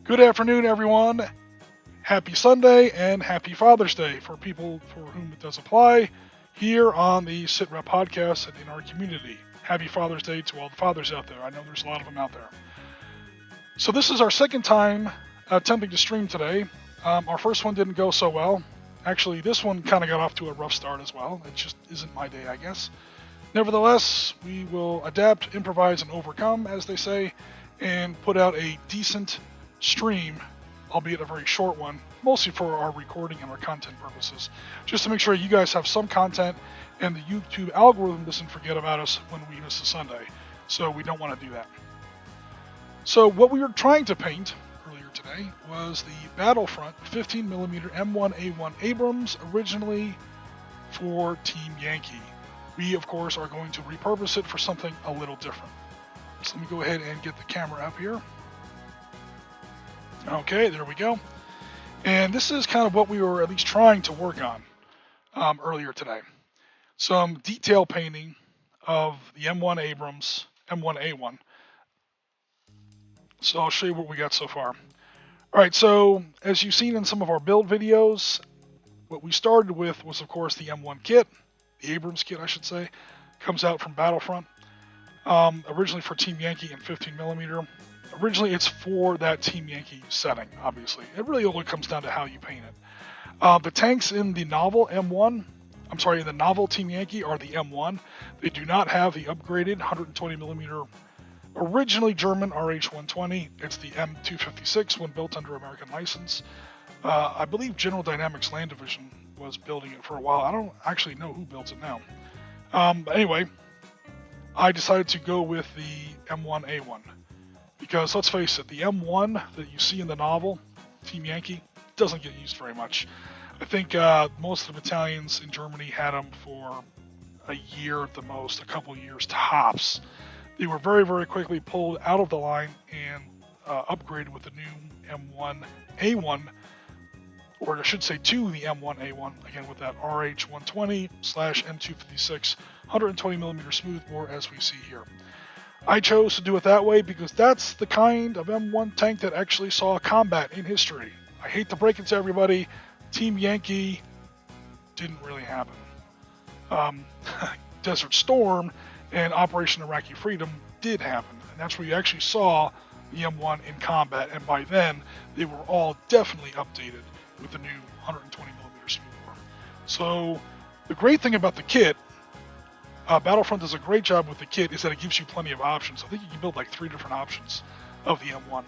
Good afternoon, everyone. Happy Sunday and happy Father's Day for people for whom it does apply here on the Sit Rep podcast and in our community. Happy Father's Day to all the fathers out there. I know there's a lot of them out there. So this is our second time attempting to stream today. Our first one didn't go so well. Actually, this one kind of got off to a rough start as well. It just isn't my day, I guess. Nevertheless, we will adapt, improvise, and overcome, as they say, and put out a decent stream, albeit a very short one, mostly for our recording and our content purposes, just to make sure you guys have some content and the YouTube algorithm doesn't forget about us when we miss a Sunday. So we don't want to do that. So what we were trying to paint earlier today was the Battlefront 15mm M1A1 Abrams, originally for Team Yankee. We, of course, are going to repurpose it for something a little different. So let me go ahead and get the camera up here. Okay, there we go. And this is kind of what we were at least trying to work on earlier today. Some detail painting of the M1 Abrams, M1A1. So I'll show you what we got so far. All right, so as you've seen in some of our build videos, what we started with was, of course, the M1 kit. The Abrams kit, I should say, comes out from Battlefront. Originally for Team Yankee in 15mm. Originally, it's for that Team Yankee setting, obviously. It really only comes down to how you paint it. The tanks in the novel in the novel Team Yankee are the M1. They do not have the upgraded 120mm originally German RH-120. It's the M256 when built under American license. I believe General Dynamics Land Division was building it for a while. I don't actually know who builds it now. Anyway, I decided to go with the M1A1 because, let's face it, the M1 that you see in the novel, Team Yankee, doesn't get used very much. I think most of the battalions in Germany had them for a year at the most, a couple years tops. They were very, very quickly pulled out of the line and upgraded with the new M1A1, or I should say to the M1A1, again with that RH-120/M256 120mm smoothbore as we see here. I chose to do it that way because that's the kind of M1 tank that actually saw combat in history. I hate to break it to everybody, Team Yankee didn't really happen. Desert Storm and Operation Iraqi Freedom did happen, and that's where you actually saw the M1 in combat, and by then they were all definitely updated with the new 120mm smoothbore. So the great thing about the kit, Battlefront does a great job with the kit, is that it gives you plenty of options. I think you can build like 3 different options of the M1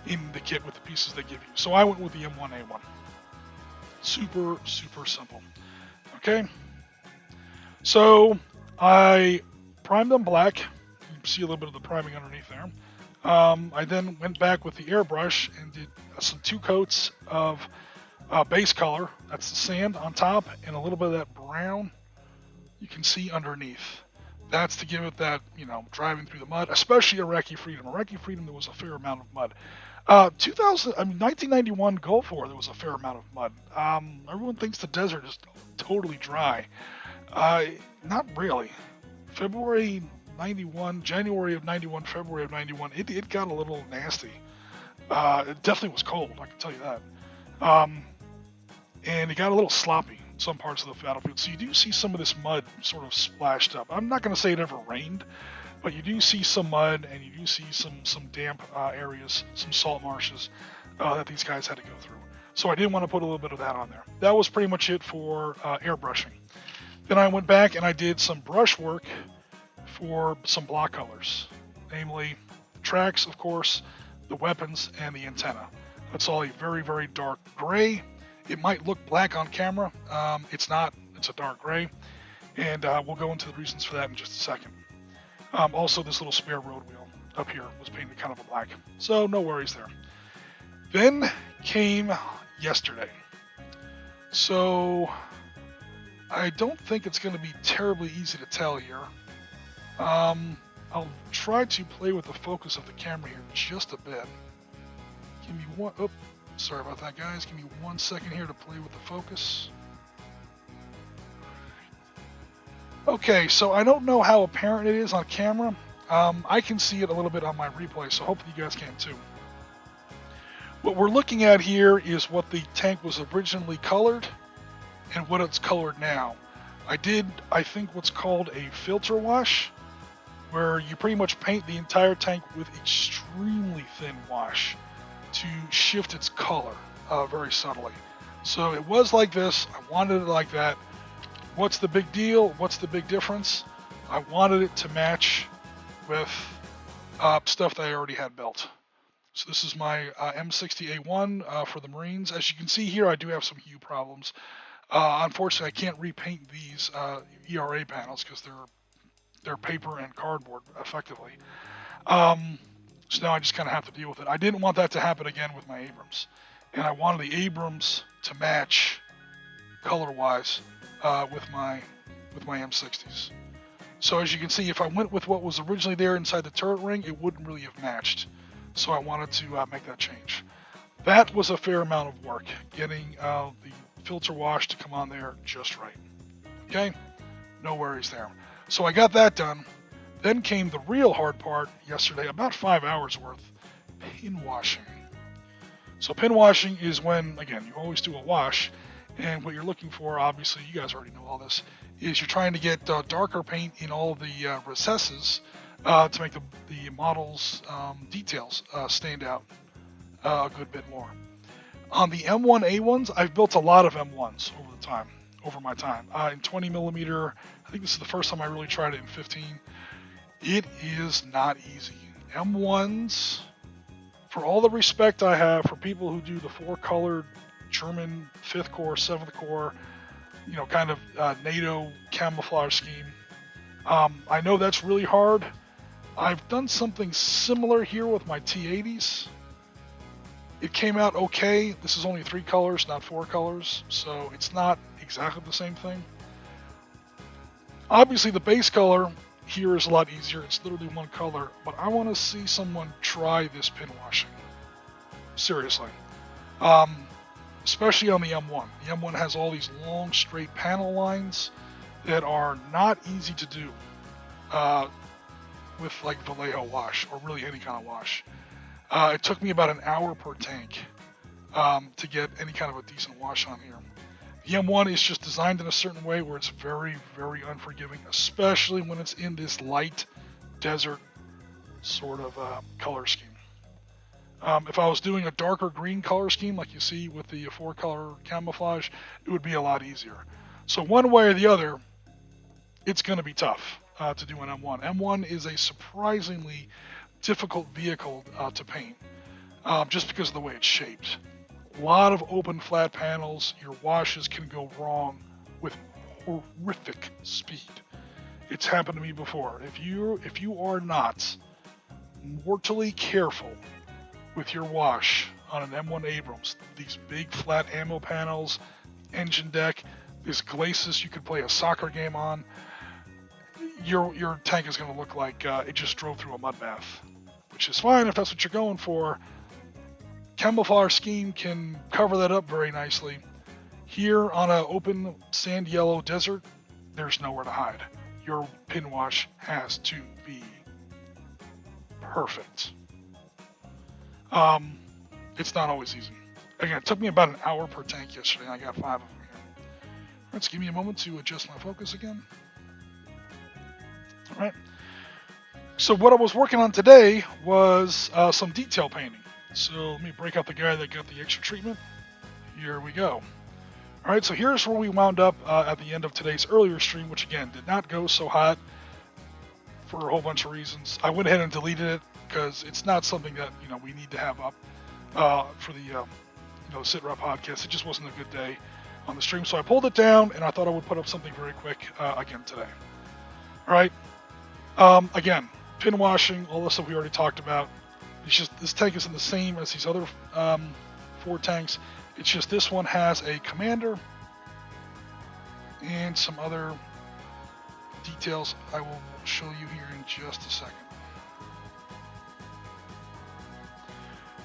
in the kit with the pieces they give you. So I went with the M1A1. Super, super simple. Okay. So I primed them black. You can see a little bit of the priming underneath there. I then went back with the airbrush and did some 2 coats of base color. That's the sand on top and a little bit of that brown you can see underneath. That's to give it that, driving through the mud, especially Iraqi Freedom. Iraqi Freedom, there was a fair amount of mud. 1991 Gulf War, there was a fair amount of mud. Everyone thinks the desert is totally dry. Not really. February 91, January of 91, February of 91, it got a little nasty. It definitely was cold, I can tell you that. And it got a little sloppy in some parts of the battlefield. So you do see some of this mud sort of splashed up. I'm not going to say it ever rained, but you do see some mud and you do see some damp areas, some salt marshes that these guys had to go through. So I did want to put a little bit of that on there. That was pretty much it for airbrushing. Then I went back and I did some brush work for some block colors, namely the tracks, of course, the weapons, and the antenna. That's all a very, very dark gray. It might look black on camera. It's not. It's a dark gray. And we'll go into the reasons for that in just a second. Also, this little spare road wheel up here was painted kind of a black. So no worries there. Then came yesterday. So I don't think it's going to be terribly easy to tell here. I'll try to play with the focus of the camera here just a bit. Give me one. Oh, sorry about that, guys. Give me 1 second here to play with the focus. Okay, so I don't know how apparent it is on camera. I can see it a little bit on my replay, so hopefully you guys can too. What we're looking at here is what the tank was originally colored and what it's colored now. I did, I think, what's called a filter wash, where you pretty much paint the entire tank with extremely thin wash to shift its color very subtly. So it was like this. I wanted it like that. What's the big deal? What's the big difference? I wanted it to match with stuff that I already had built. So this is my M1A1 for the Marines. As you can see here, I do have some hue problems. Unfortunately, I can't repaint these ERA panels because they're paper and cardboard effectively. So now I just kind of have to deal with it. I didn't want that to happen again with my Abrams, and I wanted the Abrams to match color-wise with my M60s. So as you can see, if I went with what was originally there inside the turret ring, it wouldn't really have matched. So I wanted to make that change. That was a fair amount of work, getting the filter wash to come on there just right. Okay, no worries there. So I got that done. Then came the real hard part yesterday, about 5 hours worth, pin washing. So pin washing is when, again, you always do a wash, and what you're looking for, obviously, you guys already know all this, is you're trying to get darker paint in all of the recesses to make the model's details stand out a good bit more. On the M1A1s, I've built a lot of M1s over my time. In 20 millimeter, I think this is the first time I really tried it in 15. It is not easy. M1s, for all the respect I have for people who do the 4-colored German 5th Corps, 7th Corps, kind of NATO camouflage scheme, I know that's really hard. I've done something similar here with my T80s. It came out okay. This is only 3 colors, not 4 colors, so it's not exactly the same thing. Obviously, the base color here is a lot easier. It's literally 1 color, but I want to see someone try this pin washing. Seriously. Especially on the M1. The M1 has all these long, straight panel lines that are not easy to do with like Vallejo wash, or really any kind of wash. It took me about an hour per tank to get any kind of a decent wash on here. The M1 is just designed in a certain way where it's very, very unforgiving, especially when it's in this light desert sort of color scheme. If I was doing a darker green color scheme like you see with the 4-color camouflage, it would be a lot easier. So one way or the other, it's going to be tough to do an M1. M1 is a surprisingly difficult vehicle to paint just because of the way it's shaped. A lot of open flat panels. Your washes can go wrong with horrific speed. It's happened to me before. If you are not mortally careful with your wash on an M1 Abrams, these big flat ammo panels, engine deck, this glacis you could play a soccer game on, your tank is going to look like it just drove through a mud bath, which is fine if that's what you're going for. Camouflage scheme can cover that up very nicely. Here on an open sand yellow desert, there's nowhere to hide. Your pin wash has to be perfect. It's not always easy. Again, it took me about an hour per tank yesterday, and I got 5 of them here. Let's give me a moment to adjust my focus again. All right. So what I was working on today was some detail painting. So let me break out the guy that got the extra treatment. Here we go. All right, so here's where we wound up at the end of today's earlier stream, which again did not go so hot for a whole bunch of reasons. I went ahead and deleted it because it's not something that we need to have up for the SitRep podcast. It just wasn't a good day on the stream, so I pulled it down and I thought I would put up something very quick again today. All right, again, pin washing, all the stuff we already talked about. It's just this tank isn't the same as these other 4 tanks. It's just this one has a commander and some other details I will show you here in just a second.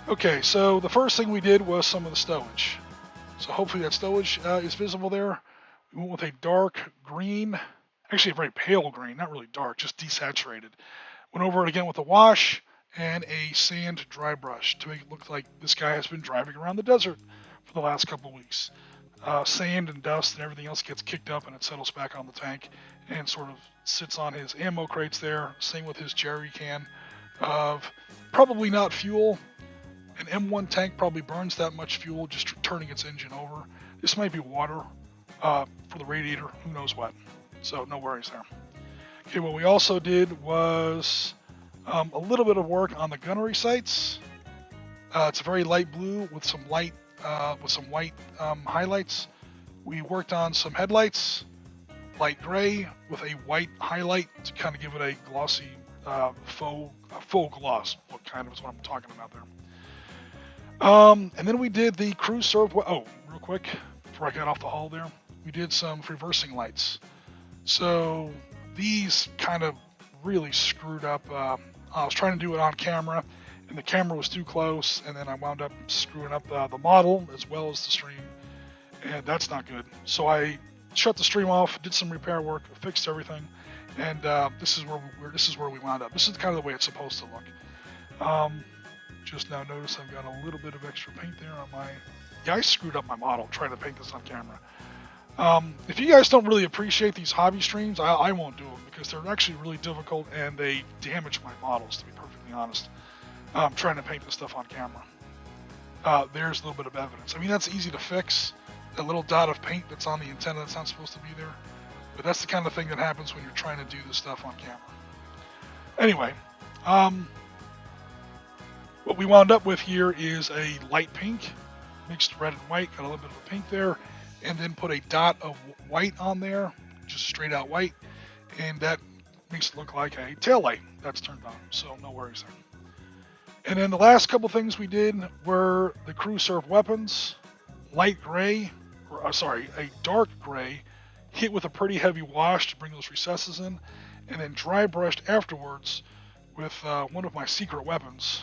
Okay, so the first thing we did was some of the stowage. So hopefully that stowage is visible there. We went with a dark green, actually a very pale green, not really dark, just desaturated. Went over it again with a wash, and a sand dry brush to make it look like this guy has been driving around the desert for the last couple of weeks. Sand and dust and everything else gets kicked up and it settles back on the tank and sort of sits on his ammo crates there. Same with his jerry can of probably not fuel. An M1 tank probably burns that much fuel just turning its engine over. This might be water for the radiator, who knows what. So no worries there. Okay, what we also did was a little bit of work on the gunnery sights. It's a very light blue with some white highlights. We worked on some headlights, light gray with a white highlight to kind of give it a glossy faux gloss look, kind of is what I'm talking about there. And then we did the crew serve. Oh, real quick before I got off the hull there, we did some reversing lights. So these kind of really screwed up. I was trying to do it on camera, and the camera was too close, and then I wound up screwing up the model as well as the stream, and that's not good. So I shut the stream off, did some repair work, fixed everything, and this is where we wound up. This is kind of the way it's supposed to look. Just now notice I've got a little bit of extra paint there on my. Yeah, I screwed up my model trying to paint this on camera. If you guys don't really appreciate these hobby streams, I won't do them because they're actually really difficult and they damage my models, to be perfectly honest. Trying to paint this stuff on camera. There's a little bit of evidence. I mean, that's easy to fix. That little dot of paint that's on the antenna that's not supposed to be there. But that's the kind of thing that happens when you're trying to do this stuff on camera. Anyway, what we wound up with here is a light pink, mixed red and white, got a little bit of a pink there, and then put a dot of white on there, just straight out white, and that makes it look like a tail light that's turned on, so no worries there. And then the last couple things we did were the crew serve weapons, light gray, a dark gray, hit with a pretty heavy wash to bring those recesses in, and then dry brushed afterwards with one of my secret weapons,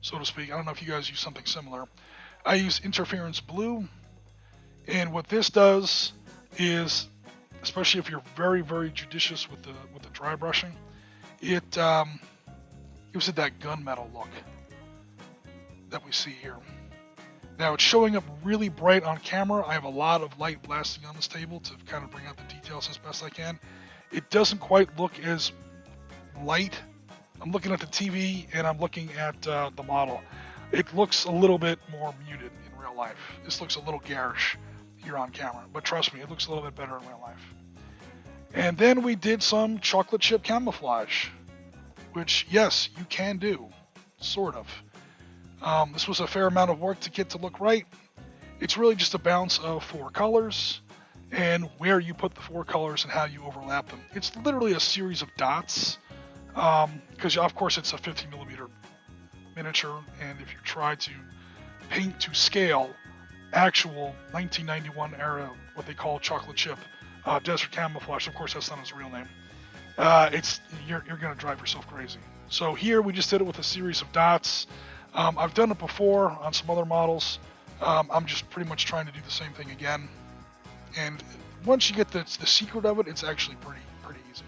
so to speak. I don't know if you guys use something similar. I use interference blue, and what this does is, especially if you're very, very judicious with the dry brushing, it gives it that gunmetal look that we see here. Now it's showing up really bright on camera. I have a lot of light blasting on this table to kind of bring out the details as best I can. It doesn't quite look as light. I'm looking at the TV and I'm looking at the model. It looks a little bit more muted in real life. This looks a little garish here on camera, but trust me, it looks a little bit better in real life. And then we did some chocolate chip camouflage, which, yes, you can do, sort of. This was a fair amount of work to get to look right. It's really just a balance of 4 colors and where you put the 4 colors and how you overlap them. It's literally a series of dots because, of course, it's a 50mm miniature, and if you try to paint to scale actual 1991 era, what they call chocolate chip desert camouflage, of course, that's not his real name. You're going to drive yourself crazy. So here we just did it with a series of dots. I've done it before on some other models. I'm just pretty much trying to do the same thing again. And once you get the secret of it, it's actually pretty easy.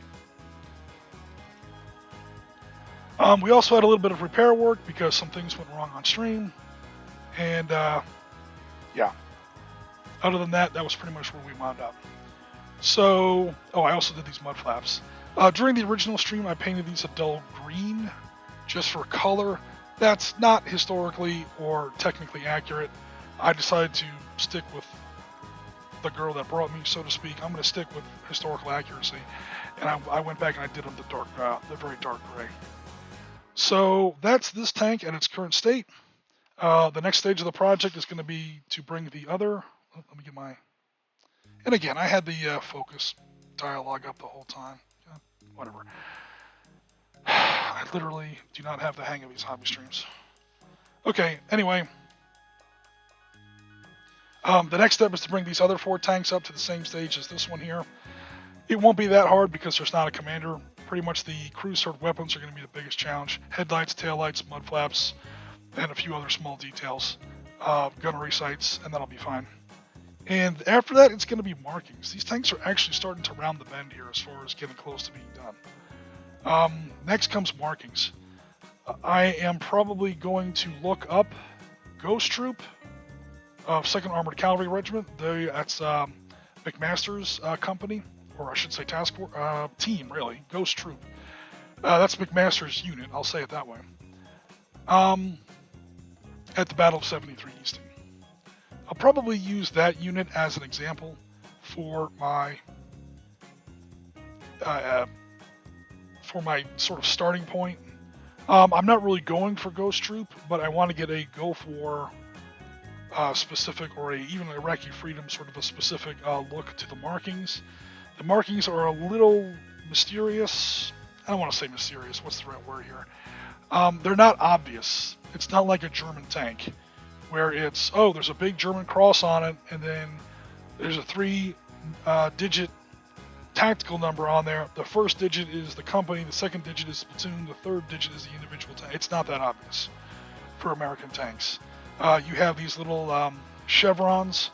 We also had a little bit of repair work because some things went wrong on stream. And yeah, other than that, that was pretty much where we wound up. So, I also did these mud flaps. During the original stream, I painted these a dull green just for color. That's not historically or technically accurate. I decided to stick with the girl that brought me, so to speak. I'm going to stick with historical accuracy. And I went back and I did them the very dark gray. So that's this tank at its current state. The next stage of the project is going to be to bring the other. Let me get my. And again, I had the focus dialogue up the whole time. Whatever. I literally do not have the hang of these hobby streams. Okay, anyway. The next step is to bring these other 4 tanks up to the same stage as this one here. It won't be that hard because there's not a commander. Pretty much the crew served weapons are going to be the biggest challenge. Headlights, taillights, mud flaps, and a few other small details. Gunnery sights, and that'll be fine. And after that, it's going to be markings. These tanks are actually starting to round the bend here as far as getting close to being done. Next comes markings. I am probably going to look up Ghost Troop of 2nd Armored Cavalry Regiment. That's McMaster's company, or I should say task force, team, really. Ghost Troop. That's McMaster's unit, I'll say it that way. At the Battle of 73 Easton. I'll probably use that unit as an example for my sort of starting point. I'm not really going for Ghost Troop, but I want to get a Gulf War specific, or even Iraqi Freedom sort of a specific look to the markings. The markings are a little mysterious. I don't want to say mysterious. What's the right word here? They're not obvious. It's not like a German tank, where it's, oh, there's a big German cross on it, and then there's a 3-digit tactical number on there. The first digit is the company, the second digit is the platoon, the third digit is the individual tank. It's not that obvious for American tanks. You have these little chevrons,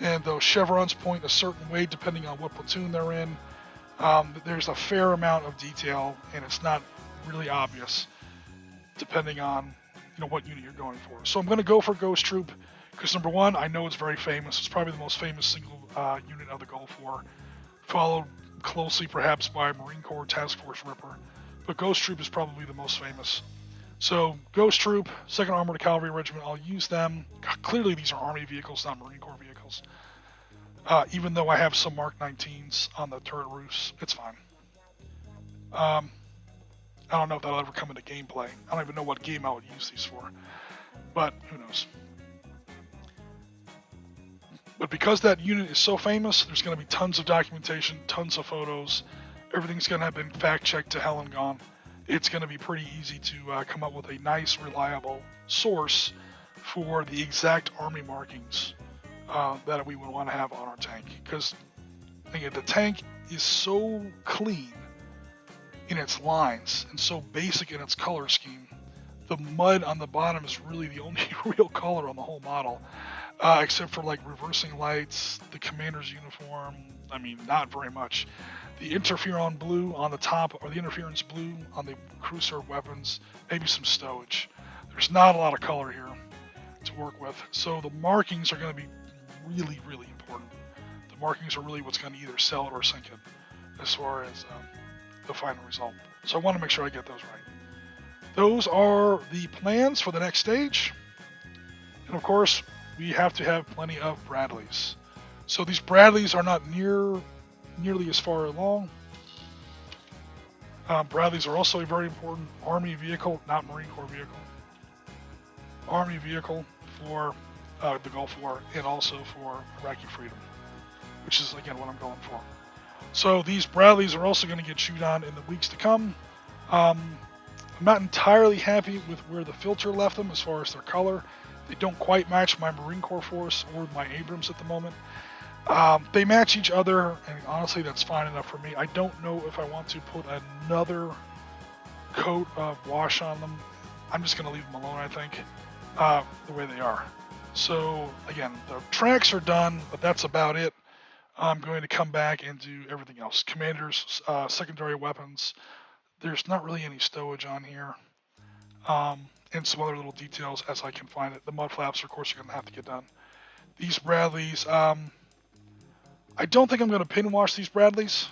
and those chevrons point a certain way depending on what platoon they're in. There's a fair amount of detail, and it's not really obvious depending on what unit you're going for. So I'm going to go for Ghost Troop because, number one, I know it's very famous. It's probably the most famous single unit of the Gulf War, followed closely perhaps by Marine Corps Task Force Ripper, but Ghost Troop is probably the most famous. So Ghost Troop, 2nd Armored Cavalry Regiment, I'll use them. Clearly these are Army vehicles, not Marine Corps vehicles. Even though I have some Mark 19s on the turret roofs, it's fine. I don't know if that'll ever come into gameplay. I don't even know what game I would use these for, but who knows. But because that unit is so famous, there's going to be tons of documentation, tons of photos. Everything's going to have been fact-checked to hell and gone. It's going to be pretty easy to come up with a nice, reliable source for the exact Army markings that we would want to have on our tank. Because, again, the tank is so clean in its lines and so basic in its color scheme. The mud on the bottom is really the only real color on the whole model. Except for like reversing lights, the commander's uniform, I mean, not very much. The interferon blue on the top, or the interference blue on the crew served weapons, maybe some stowage. There's not a lot of color here to work with. So the markings are going to be really, really important. The markings are really what's going to either sell it or sink it as far as the final result. So I want to make sure I get those right. Those are the plans for the next stage. And of course, we have to have plenty of Bradleys. So these Bradleys are not nearly as far along. Bradleys are also a very important Army vehicle, not Marine Corps vehicle. Army vehicle for the Gulf War, and also for Iraqi freedom, which is again what I'm going for. So these Bradleys are also going to get chewed on in the weeks to come. I'm not entirely happy with where the filter left them as far as their color. They don't quite match my Marine Corps Force or my Abrams at the moment. They match each other, and honestly, that's fine enough for me. I don't know if I want to put another coat of wash on them. I'm just going to leave them alone, I think, the way they are. So, again, the tracks are done, but that's about it. I'm going to come back and do everything else. Commanders, secondary weapons. There's not really any stowage on here. And some other little details as I can find it. The mud flaps, of course, are going to have to get done. These Bradleys, I don't think I'm going to pin wash these Bradleys.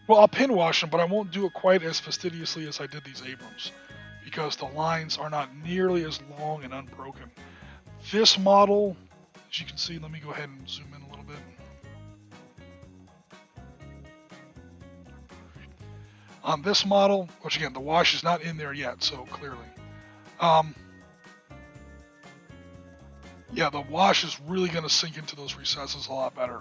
Well, I'll pin wash them, but I won't do it quite as fastidiously as I did these Abrams, because the lines are not nearly as long and unbroken. This model, as you can see, let me go ahead and zoom in a little bit. On this model, which again, the wash is not in there yet, so clearly. Yeah, the wash is really going to sink into those recesses a lot better.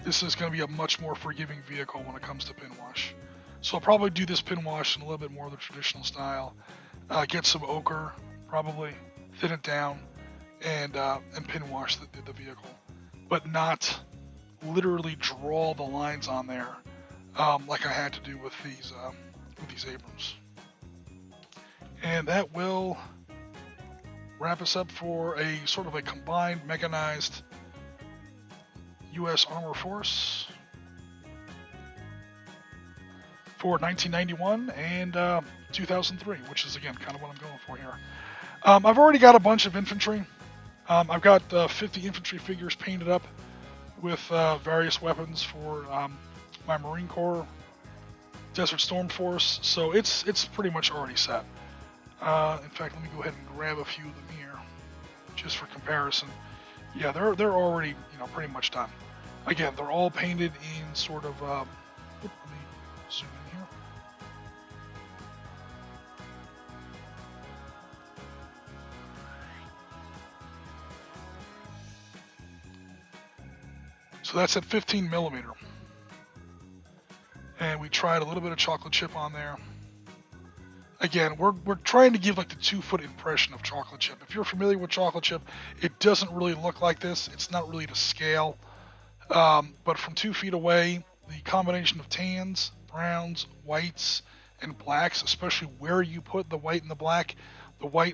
This is going to be a much more forgiving vehicle when it comes to pin wash. So I'll probably do this pin wash in a little bit more of the traditional style. Get some ochre, probably, thin it down, and pin wash the vehicle. But not literally draw the lines on there like I had to do with these Abrams. And that will wrap us up for a sort of a combined mechanized U.S. Armor Force. for 1991 and 2003, which is again kind of what I'm going for here. I've already got a bunch of infantry. I've got 50 infantry figures painted up with various weapons for my Marine Corps Desert Storm Force, so it's pretty much already set. In fact, let me go ahead and grab a few of them here, just for comparison. Yeah, they're already pretty much done. Again, they're all painted in sort of. Let me zoom in here. So that's at 15 millimeter. And we tried a little bit of chocolate chip on there. Again, we're trying to give like the 2-foot impression of chocolate chip. If you're familiar with chocolate chip, it doesn't really look like this. It's not really to scale. But from 2 feet away, the combination of tans, browns, whites, and blacks, especially where you put the white and the black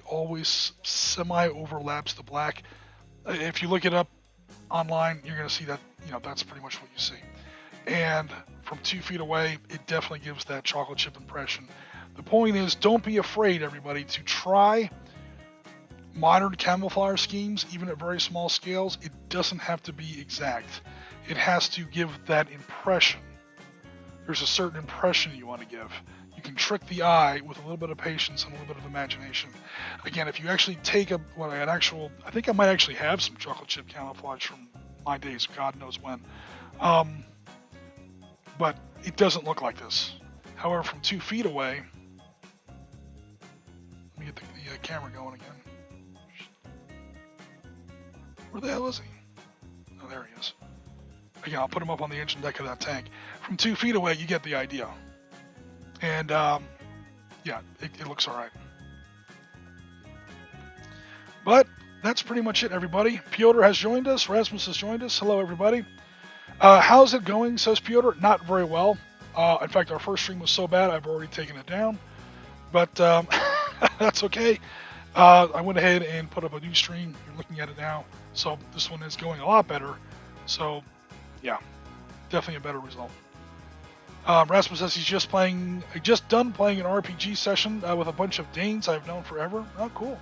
always semi-overlaps the black. If you look it up online, you're going to see that, that's pretty much what you see. And from 2 feet away, it definitely gives that chocolate chip impression. The point is, don't be afraid, everybody, to try modern camouflage schemes, even at very small scales. It doesn't have to be exact. It has to give that impression. There's a certain impression you want to give. You can trick the eye with a little bit of patience and a little bit of imagination. Again, if you actually take I think I might actually have some chocolate chip camouflage from my days, God knows when. But it doesn't look like this. However, from 2 feet away, let me get the camera going again. Where the hell is he? Oh, there he is. Again, I'll put him up on the engine deck of that tank. From 2 feet away, you get the idea. And, yeah, it looks all right. But that's pretty much it, everybody. Piotr has joined us. Rasmus has joined us. Hello, everybody. How's it going, says Piotr? Not very well. In fact, our first stream was so bad, I've already taken it down. But that's okay. I went ahead and put up a new stream. You're looking at it now. So this one is going a lot better. So, yeah, definitely a better result. Rasmus says he's just done playing an RPG session with a bunch of Danes I've known forever. Oh, cool.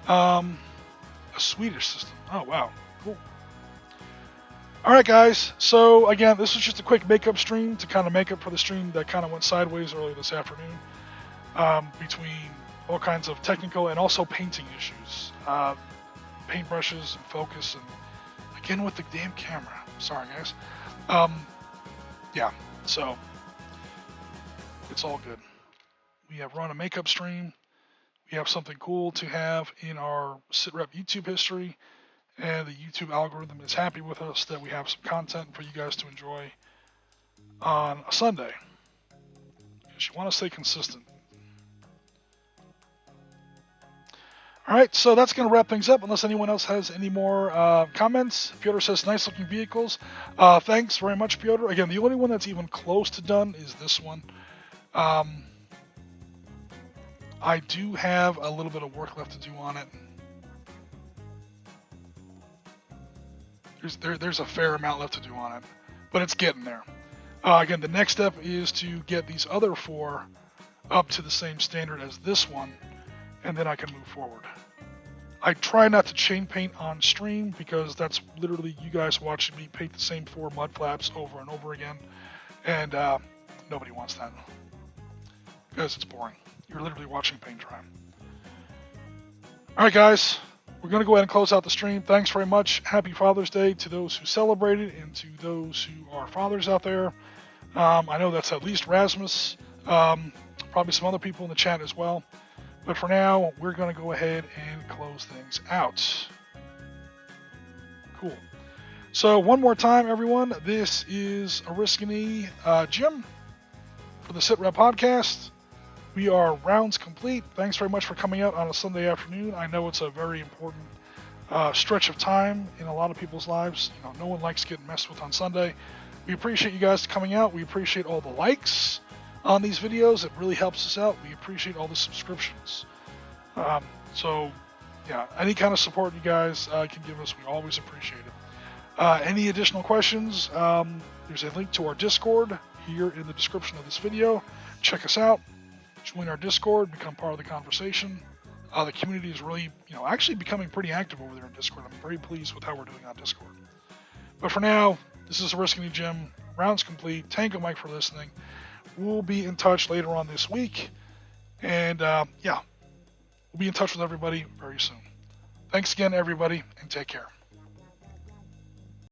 A Swedish system. Oh, wow. Cool. Alright guys, so again, this was just a quick makeup stream to kind of make up for the stream that kind of went sideways earlier this afternoon, between all kinds of technical and also painting issues, paintbrushes and focus, and again with the damn camera. Sorry guys. Yeah, so it's all good. We have run a makeup stream. We have something cool to have in our SitRep YouTube history. And the YouTube algorithm is happy with us that we have some content for you guys to enjoy on a Sunday. Because you want to stay consistent. Alright, so that's going to wrap things up unless anyone else has any more comments. Piotr says, nice looking vehicles. Thanks very much, Piotr. Again, the only one that's even close to done is this one. I do have a little bit of work left to do on it. There's a fair amount left to do on it, but it's getting there. Again, the next step is to get these other 4 up to the same standard as this one, and then I can move forward. I try not to chain paint on stream because that's literally you guys watching me paint the same 4 mud flaps over and over again, and nobody wants that because it's boring. You're literally watching paint dry. Alright guys, we're going to go ahead and close out the stream. Thanks very much. Happy Father's Day to those who celebrated and to those who are fathers out there. I know that's at least Rasmus, probably some other people in the chat as well. But for now, we're going to go ahead and close things out. Cool. So one more time, everyone, this is Oriskany Jim for the SitRep podcast. We are rounds complete. Thanks very much for coming out on a Sunday afternoon. I know it's a very important stretch of time in a lot of people's lives. No one likes getting messed with on Sunday. We appreciate you guys coming out. We appreciate all the likes on these videos. It really helps us out. We appreciate all the subscriptions. So, yeah, any kind of support you guys can give us, we always appreciate it. Any additional questions? There's a link to our Discord here in the description of this video. Check us out. Join our Discord. Become part of the conversation. The community is really, actually becoming pretty active over there in Discord. I'm very pleased with how we're doing on Discord. But for now, this is Risky Jim. Rounds complete. Tango Mike for listening. We'll be in touch later on this week. And we'll be in touch with everybody very soon. Thanks again, everybody, and take care.